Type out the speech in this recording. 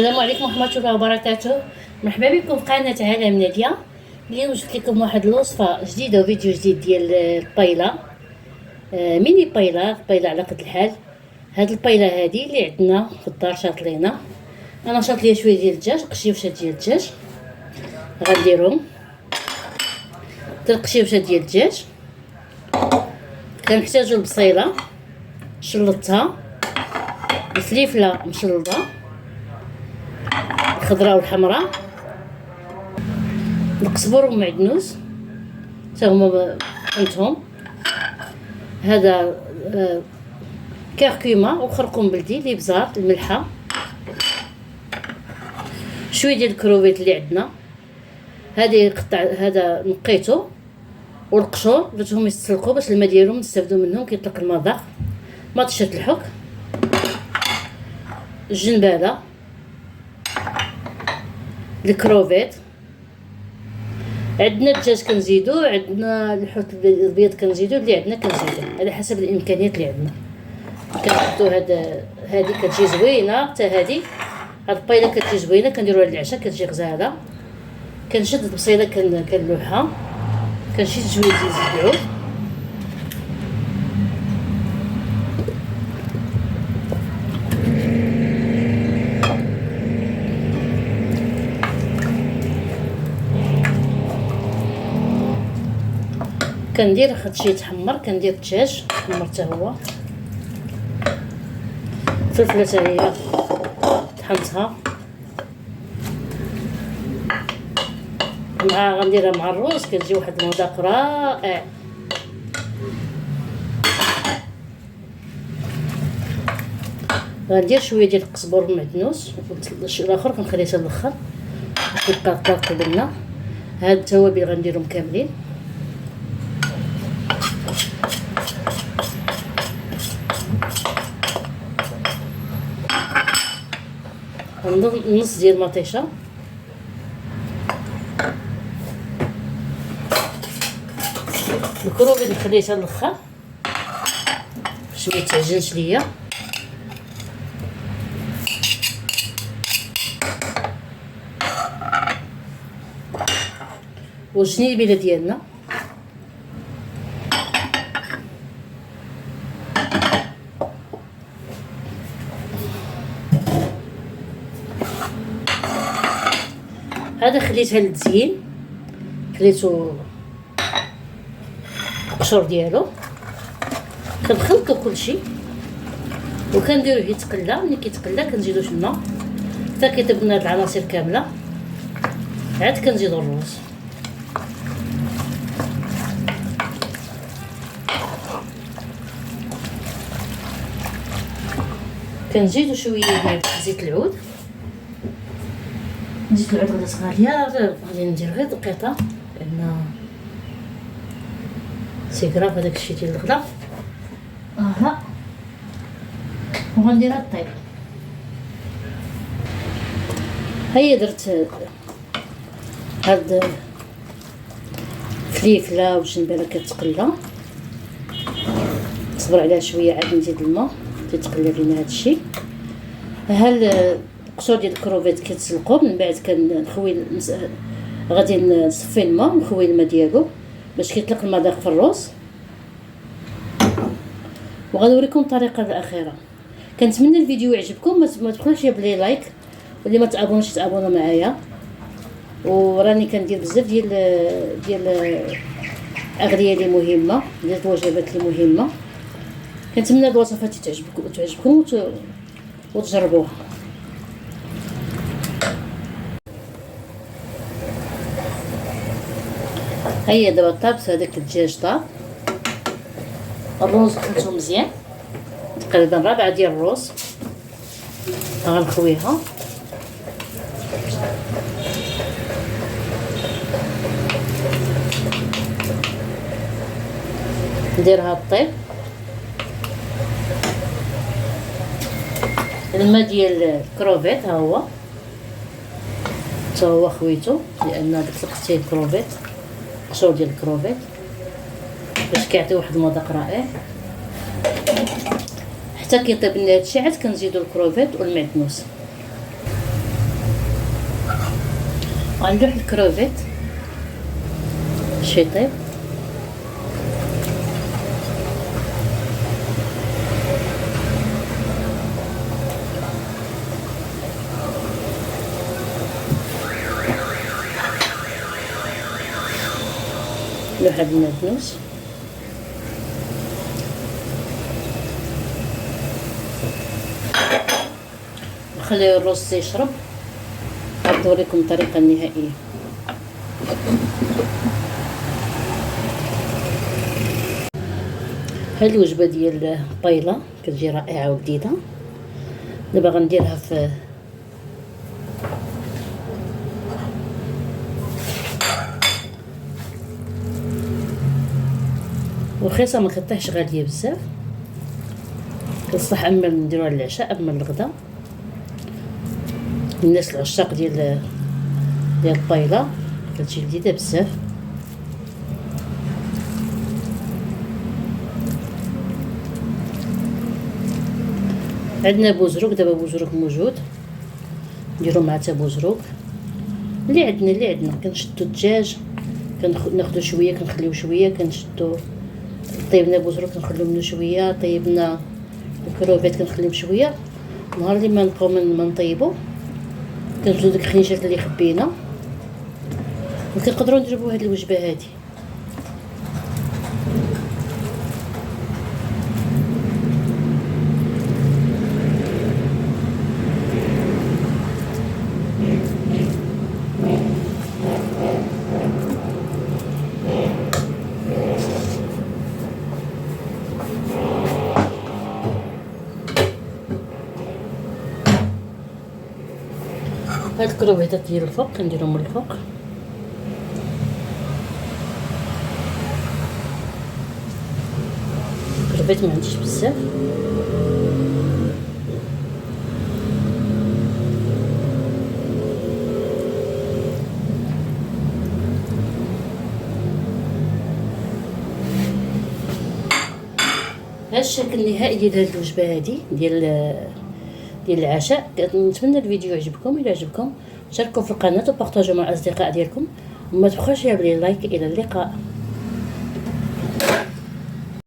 السلام عليكم ورحمة الله وبركاته. مرحبا بكم في قناة عالم نادية. اليوم جبت لكم واحد الوصفة جديدة وفيديو جديد ديال البايلا. ميني بايلا على قد الحال. هاد البايلا هادي اللي عندنا في الدار شاطلينا. انا شاط ليا شويه ديال الدجاج، قشيوشه ديال الدجاج غنديرهم. القشيوشه ديال الدجاج كنحتاجو البصيله شلطتها، الفليفله مشلطه، الخضراء والحمراء، القزبر والمعدنوس حتى هما قنتهم، هذا كركمه وخرقوم بلدي، الابزار، الملحه، شويه ديال الكروفيت اللي عندنا. هذه قطع، هذا نقيته، والقشور درتهم يستسلقوا باش الماء ديالهم نستافدوا منهم كيطلق المذاق. مطشه الحك، الجنباله، الكروفيت، عندنا الدجاج كنزيدو، عندنا الحوت الابيض كنزيدو، اللي عندنا كنزيدو على حسب الامكانيات اللي عندنا. كنحطوا هذه كتجي زوينه، حتى هذه هاد البايله كتجي زوينه، كنديروها للعشاء كتجي غزاله. كنشد البصيله كنلوحها، كنشد شويه ديال زيت العود، كندير خدشي يتحمر، كندير الدجاج تحمر حتى هو، الفلفله حتى هي طحنتها غنديرها مع الروز، كتجي واحد المذاق رائع. غندير شويه ديال القزبر والمعدنوس، الاخر كنخليه حتى الاخر باش يبقى طاق لنا. هاد التوابل غنديرهم كاملين، نص ديال مطيشه، الكروفيت نخليه حتى الاخر باش ما يتعجنش ليا، والجنيبيله ديالنا، هذا خليتها للتزيين، خليتو القشور ديالو، كنخلطو كلشي وكنديروه يتقلى. ملي كيتقلى كنزيدو الماء حتى كيطيب لنا هاد العناصر كامله، عاد كنزيدو الروز. كنزيدو شويه ديال زيت العود، زيت العود غدا صغاليه، غادي ندير غير دقيقه لان سي كراف هذاك الشيء ديال الغدا. وغنديرها طيب. هيا درت هاد الفليفله والجنباله كتقلى، نصبر عليها شويه عاد نزيد الماء تيتقلى لينا هاد الشيء. ها القشور ديال الكروفيت كيتسلقوا، من بعد كنخوي غادي نصفي الماء ونخوي الماء ديالو باش كيطلق المذاق في الروز. وغنوريكم الطريقه الاخيره. كنتمنى الفيديو يعجبكم، ما تبخلوش بلي لايك، واللي ما تابونوش تابونوا معايا. وراني كندير بزاف ديال الاغذيه اللي مهمه، ديال الوجبات اللي مهمه. كنتمنى الوصفات تعجبكم وتجربوها. هيا دابا طابت هذاك الدجاج، طاب الروز خلطو مزيان، تقريبا ربعه ديال الروز غنخويها. نديرها طيب. الماء ديال الكروفيت ها هو حتى هو خويته، لان طلقت الكروفيت، قشور ديال الكروفيت باش كيعطي واحد المذاق رائع. حتى كيطيب لنا هادشي عاد كنزيدو الكروفيت والمعدنوس. غنلوح الكروفيت باش يطيب. نلوح هاد المعدنوس. نخلي الرز يشرب. نوريكم الطريقة النهائية. هاد الوجبة ديال البايلا كتجي رائعة وجديدة. دابا غنديرها في ورخيصة، ما كطيحش غالية بزاف. كتصلح اما نديروها للعشاء اما للغدا. الناس العشاق ديال البايلا كتجي لذيذة بزاف. عندنا بوزروك، دابا بوزروك موجود، نديرو مع تا بوزروك اللي عندنا. كنشدو الدجاج، كناخدو شويه، كنخليو شويه، كنشدو. طيبنا بوزروك كنخليو منو شويه، طيبنا الكروفيت كنخليهم شويه. نهار اللي ما نبقاو ما نطيبو كنزيدو ديك الخنيجات اللي خبينا، وكنقدروا نديرو هاد الوجبه هادي. هاد الكروفيتات ديال الفوق كنديرهم من الفوق. الكروفيت ما عنديش بزاف. هذا الشكل النهائي ديال هاد الوجبه هادي ديال العشاء. نتمنى الفيديو يعجبكم. الى عجبكم شاركوا في القناه وبارطاجوا مع الاصدقاء ديالكم، وما تبخلوش على لايك. الى اللقاء.